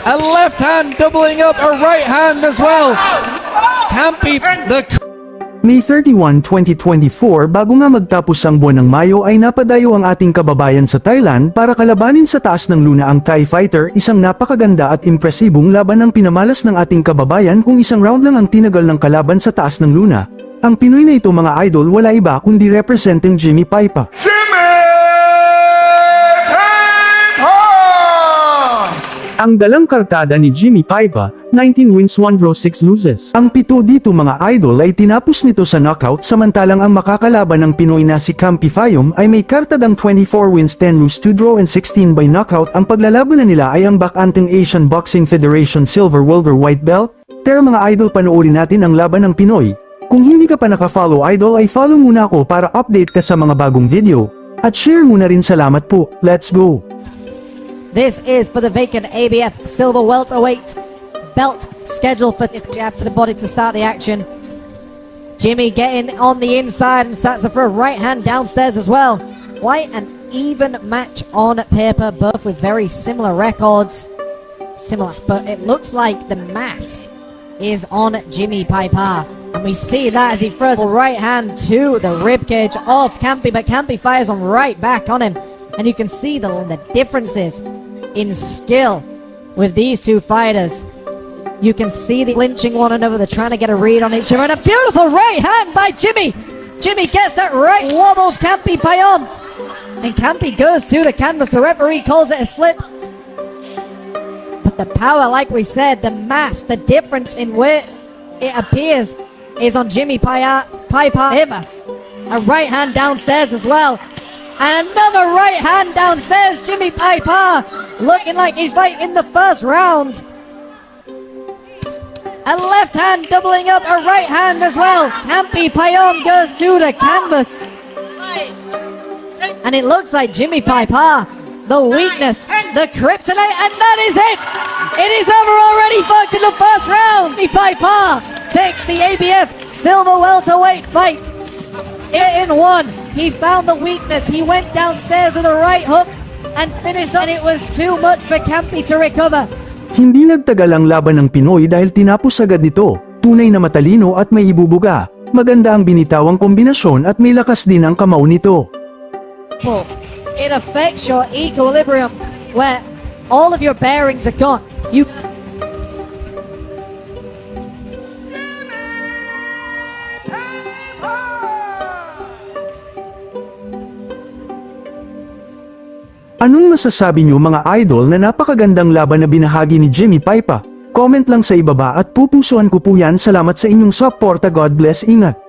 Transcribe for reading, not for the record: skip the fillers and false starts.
A left hand doubling up a right hand as well. Campy, the May 31, 2024 bago nga magtapos ang buwan ng Mayo ay napadayo ang ating kababayan sa Thailand para kalabanin sa taas ng luna ang Thai Fighter, isang napakaganda at impresibong laban ng pinamalas ng ating kababayan kung isang round lang ang tinagal ng kalaban sa taas ng luna. Ang Pinoy na ito mga idol wala iba kundi representing Jimmy Paipa. Ang dalang kartada ni Jimmy Paipa, 19 wins 1 draw 6 loses. Ang 7 dito mga idol ay tinapos nito sa knockout samantalang ang makakalaban ng Pinoy na si Campy Fayum ay may kartadang 24 wins 10 lose 2 draw and 16 by knockout. Ang paglalaban na nila ay ang bakanteng Asian Boxing Federation Silver Welter White Belt. Pero mga idol panoorin natin ang laban ng Pinoy. Kung hindi ka pa naka-follow idol ay follow muna ako para update ka sa mga bagong video. At share muna rin, salamat po. Let's go! This is for the vacant ABF Silver Welterweight belt scheduled for this jab to the body to start the action. Jimmy getting on the inside and starts for a right hand downstairs as well. Quite an even match on paper, both with very similar records. Similar, but it looks like the mass is on Jimmy Paipa. And we see that as he throws the right hand to the ribcage of Campy, but Campy fires on right back on him. And you can see the differences in skill with these two fighters. You can see the clinching one another. They're trying to get a read on each other. And a beautiful right hand by Jimmy. Jimmy gets that right, wobbles Campy Payom. And Campy goes to the canvas. The referee calls it a slip. But the power, like we said, the mass, the difference in where it appears is on Jimmy Paipa. A right hand downstairs as well. And another right hand downstairs, Jimmy Paipa, looking like he's fighting the first round. A left hand doubling up a right hand as well. Campy Payom goes to the canvas. And it looks like Jimmy Paipa, the weakness, the kryptonite, and that is it. It is over already, folks, in the first round. Jimmy Paipa takes the ABF Silver Welterweight fight in one. He found the weakness. He went downstairs with a right hook and finished on. It was too much for Campy to recover. Hindi nagtagal ang laban ng Pinoy dahil tinapos agad nito. Tunay na matalino at may ibubuga. Maganda ang binitawang kombinasyon at may lakas din ang kamao nito. It affects your equilibrium where all of your bearings are gone. You Anong masasabi niyo mga idol na napakagandang laban na binahagi ni Jimmy Paipa? Comment lang sa ibaba at pupusuan ko po yan. Salamat sa inyong suporta. God bless, ingat!